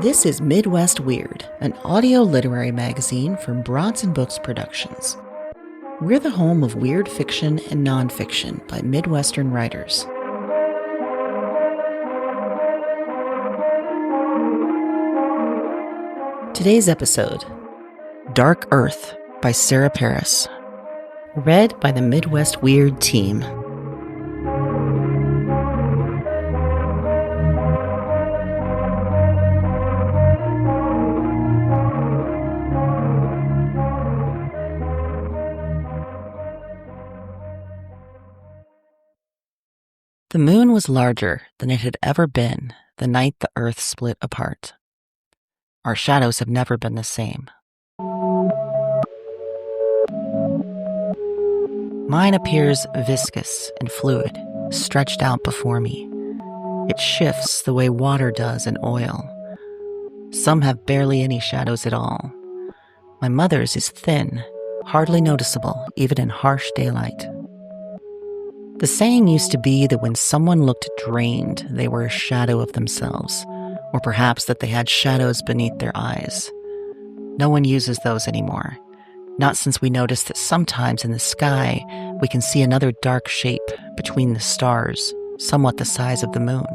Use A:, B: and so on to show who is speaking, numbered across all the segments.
A: This is Midwest Weird, an audio literary magazine from Bronson Books Productions. We're the home of weird fiction and nonfiction by Midwestern writers. Today's episode, Dark Earth by Sarah Parris. Read by the Midwest Weird team. The moon was larger than it had ever been the night the earth split apart. Our shadows have never been the same. Mine appears viscous and fluid, stretched out before me. It shifts the way water does in oil. Some have barely any shadows at all. My mother's is thin, hardly noticeable even in harsh daylight. The saying used to be that when someone looked drained, they were a shadow of themselves, or perhaps that they had shadows beneath their eyes. No one uses those anymore, not since we noticed that sometimes in the sky we can see another dark shape between the stars, somewhat the size of the moon.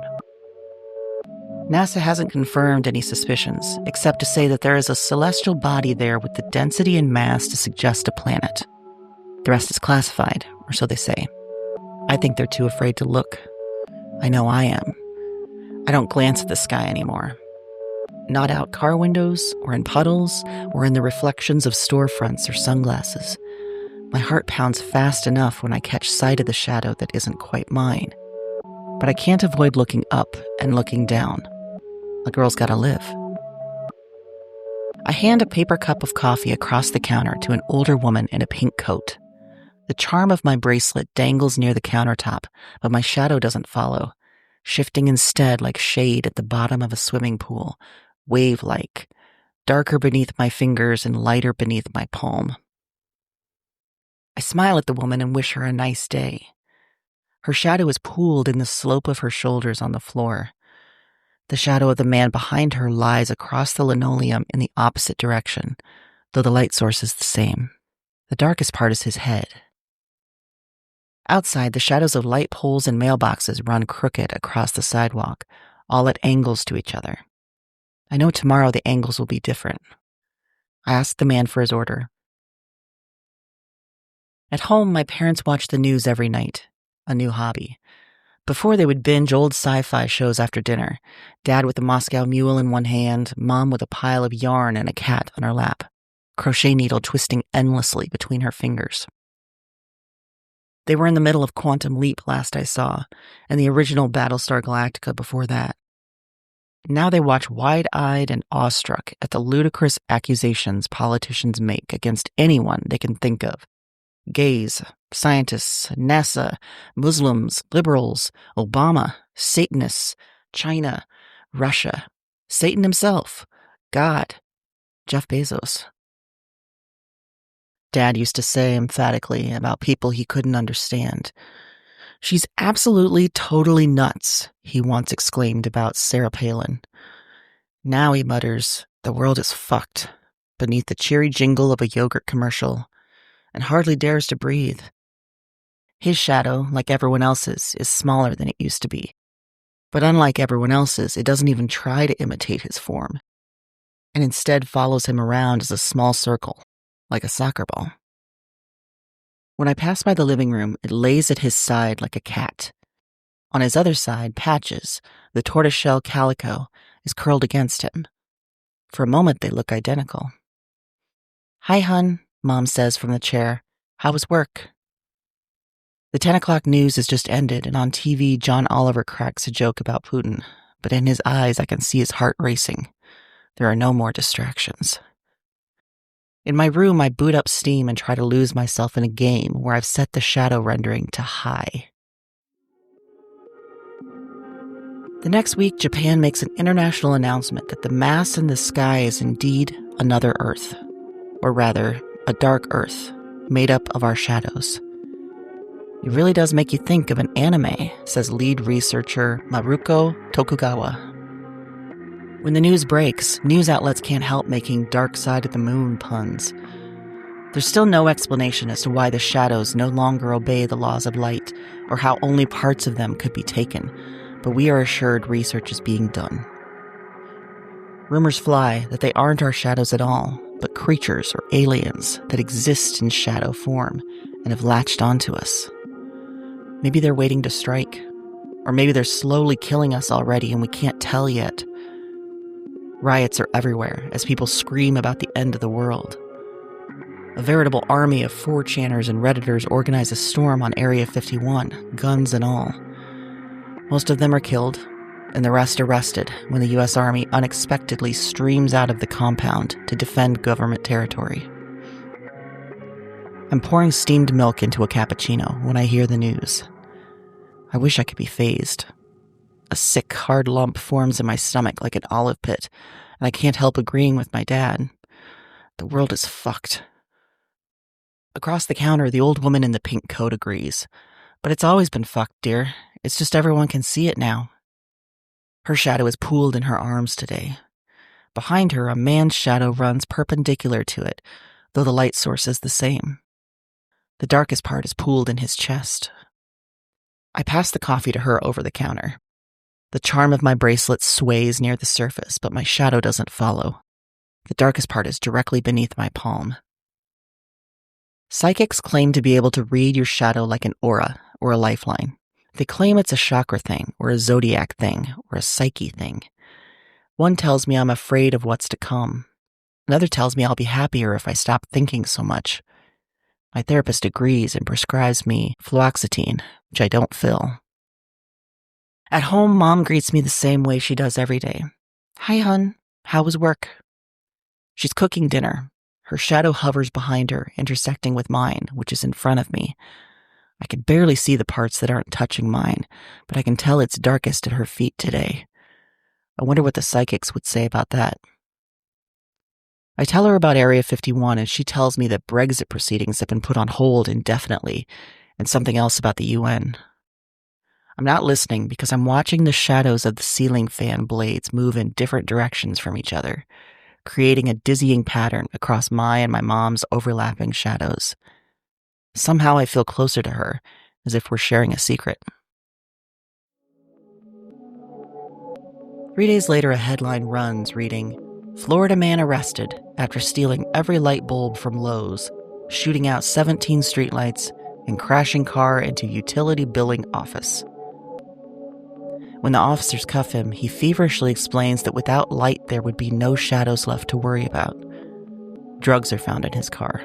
A: NASA hasn't confirmed any suspicions, except to say that there is a celestial body there with the density and mass to suggest a planet. The rest is classified, or so they say. I think they're too afraid to look. I know I am. I don't glance at the sky anymore. Not out car windows, or in puddles, or in the reflections of storefronts or sunglasses. My heart pounds fast enough when I catch sight of the shadow that isn't quite mine. But I can't avoid looking up and looking down. A girl's gotta live. I hand a paper cup of coffee across the counter to an older woman in a pink coat. The charm of my bracelet dangles near the countertop, but my shadow doesn't follow, shifting instead like shade at the bottom of a swimming pool, wave-like, darker beneath my fingers and lighter beneath my palm. I smile at the woman and wish her a nice day. Her shadow is pooled in the slope of her shoulders on the floor. The shadow of the man behind her lies across the linoleum in the opposite direction, though the light source is the same. The darkest part is his head. Outside, the shadows of light poles and mailboxes run crooked across the sidewalk, all at angles to each other. I know tomorrow the angles will be different. I ask the man for his order. At home, my parents watch the news every night, a new hobby. Before, they would binge old sci-fi shows after dinner, Dad with a Moscow Mule in one hand, Mom with a pile of yarn and a cat on her lap, crochet needle twisting endlessly between her fingers. They were in the middle of Quantum Leap last I saw, and the original Battlestar Galactica before that. Now they watch wide-eyed and awestruck at the ludicrous accusations politicians make against anyone they can think of. Gays, scientists, NASA, Muslims, liberals, Obama, Satanists, China, Russia, Satan himself, God, Jeff Bezos. Dad used to say emphatically about people he couldn't understand. "She's absolutely, totally nuts," he once exclaimed about Sarah Palin. Now he mutters, "The world is fucked," beneath the cheery jingle of a yogurt commercial, and hardly dares to breathe. His shadow, like everyone else's, is smaller than it used to be. But unlike everyone else's, it doesn't even try to imitate his form, and instead follows him around as a small circle, like a soccer ball. When I pass by the living room, it lays at his side like a cat. On his other side, Patches, the tortoiseshell calico, is curled against him. For a moment, they look identical. "Hi, hun," Mom says from the chair. "How was work?" The 10 o'clock news has just ended, and on TV, John Oliver cracks a joke about Putin, but in his eyes, I can see his heart racing. There are no more distractions. In my room, I boot up Steam and try to lose myself in a game where I've set the shadow rendering to high. The next week, Japan makes an international announcement that the mass in the sky is indeed another Earth, or rather, a dark Earth, made up of our shadows. It really does make you think of an anime, says lead researcher Maruko Tokugawa. When the news breaks, news outlets can't help making dark side of the moon puns. There's still no explanation as to why the shadows no longer obey the laws of light, or how only parts of them could be taken, but we are assured research is being done. Rumors fly that they aren't our shadows at all, but creatures or aliens that exist in shadow form and have latched onto us. Maybe they're waiting to strike, or maybe they're slowly killing us already and we can't tell yet. Riots are everywhere as people scream about the end of the world. A veritable army of 4chaners and Redditors organize a storm on Area 51, guns and all. Most of them are killed, and the rest arrested when the U.S. Army unexpectedly streams out of the compound to defend government territory. I'm pouring steamed milk into a cappuccino when I hear the news. I wish I could be phased. A sick, hard lump forms in my stomach like an olive pit, and I can't help agreeing with my dad. The world is fucked. Across the counter, the old woman in the pink coat agrees. But it's always been fucked, dear. It's just everyone can see it now. Her shadow is pooled in her arms today. Behind her, a man's shadow runs perpendicular to it, though the light source is the same. The darkest part is pooled in his chest. I pass the coffee to her over the counter. The charm of my bracelet sways near the surface, but my shadow doesn't follow. The darkest part is directly beneath my palm. Psychics claim to be able to read your shadow like an aura or a lifeline. They claim it's a chakra thing, or a zodiac thing, or a psyche thing. One tells me I'm afraid of what's to come. Another tells me I'll be happier if I stop thinking so much. My therapist agrees and prescribes me fluoxetine, which I don't fill. At home, Mom greets me the same way she does every day. Hi, hun. How was work? She's cooking dinner. Her shadow hovers behind her, intersecting with mine, which is in front of me. I can barely see the parts that aren't touching mine, but I can tell it's darkest at her feet today. I wonder what the psychics would say about that. I tell her about Area 51, and she tells me that Brexit proceedings have been put on hold indefinitely, and something else about the UN. I'm not listening because I'm watching the shadows of the ceiling fan blades move in different directions from each other, creating a dizzying pattern across my and my mom's overlapping shadows. Somehow I feel closer to her, as if we're sharing a secret. 3 days later, a headline runs reading, Florida man arrested after stealing every light bulb from Lowe's, shooting out 17 streetlights, and crashing car into utility billing office. When the officers cuff him, he feverishly explains that without light there would be no shadows left to worry about. Drugs are found in his car.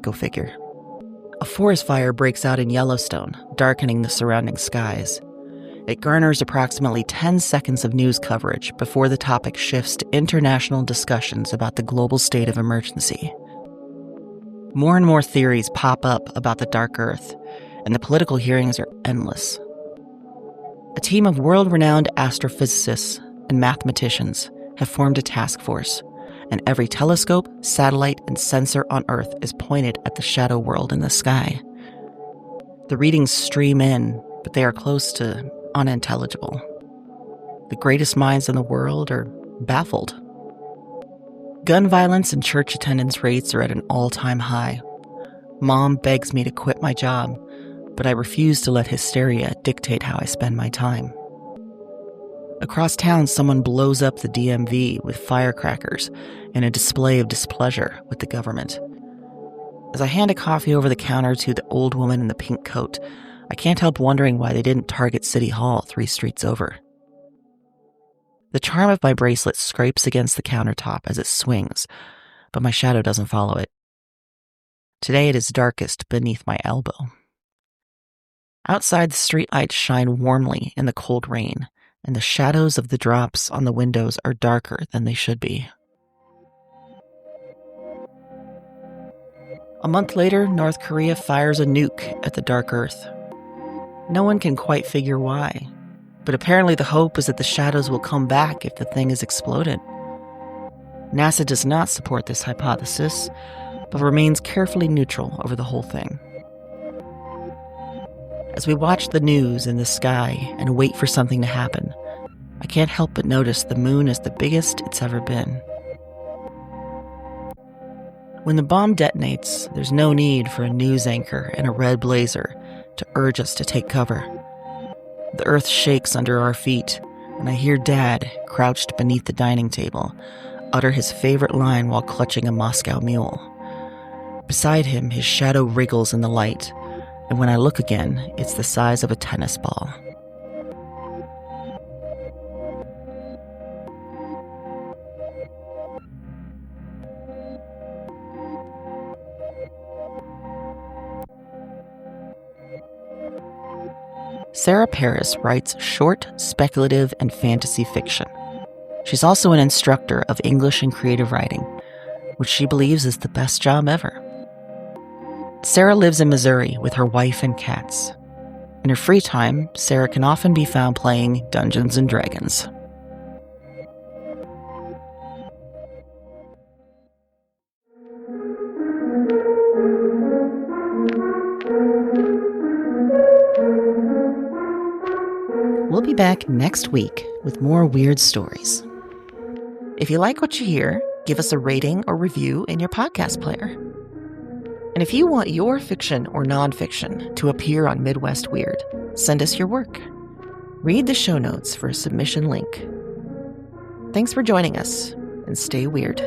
A: Go figure. A forest fire breaks out in Yellowstone, darkening the surrounding skies. It garners approximately 10 seconds of news coverage before the topic shifts to international discussions about the global state of emergency. More and more theories pop up about the dark earth, and the political hearings are endless. A team of world-renowned astrophysicists and mathematicians have formed a task force, and every telescope, satellite, and sensor on Earth is pointed at the shadow world in the sky. The readings stream in, but they are close to unintelligible. The greatest minds in the world are baffled. Gun violence and church attendance rates are at an all-time high. Mom begs me to quit my job, but I refuse to let hysteria dictate how I spend my time. Across town, someone blows up the DMV with firecrackers in a display of displeasure with the government. As I hand a coffee over the counter to the old woman in the pink coat, I can't help wondering why they didn't target City Hall 3 streets over. The charm of my bracelet scrapes against the countertop as it swings, but my shadow doesn't follow it. Today it is darkest beneath my elbow. Outside, the streetlights shine warmly in the cold rain, and the shadows of the drops on the windows are darker than they should be. A month later, North Korea fires a nuke at the dark Earth. No one can quite figure why, but apparently the hope is that the shadows will come back if the thing is exploded. NASA does not support this hypothesis, but remains carefully neutral over the whole thing. As we watch the news in the sky and wait for something to happen, I can't help but notice the moon is the biggest it's ever been. When the bomb detonates, there's no need for a news anchor in a red blazer to urge us to take cover. The earth shakes under our feet, and I hear Dad, crouched beneath the dining table, utter his favorite line while clutching a Moscow mule. Beside him, his shadow wriggles in the light, and when I look again, it's the size of a tennis ball. Sarah Parris writes short, speculative, and fantasy fiction. She's also an instructor of English and creative writing, which she believes is the best job ever. Sarah lives in Missouri with her wife and cats. In her free time, Sarah can often be found playing Dungeons and Dragons. We'll be back next week with more weird stories. If you like what you hear, give us a rating or review in your podcast player. And if you want your fiction or nonfiction to appear on Midwest Weird, send us your work. Read the show notes for a submission link. Thanks for joining us, and stay weird.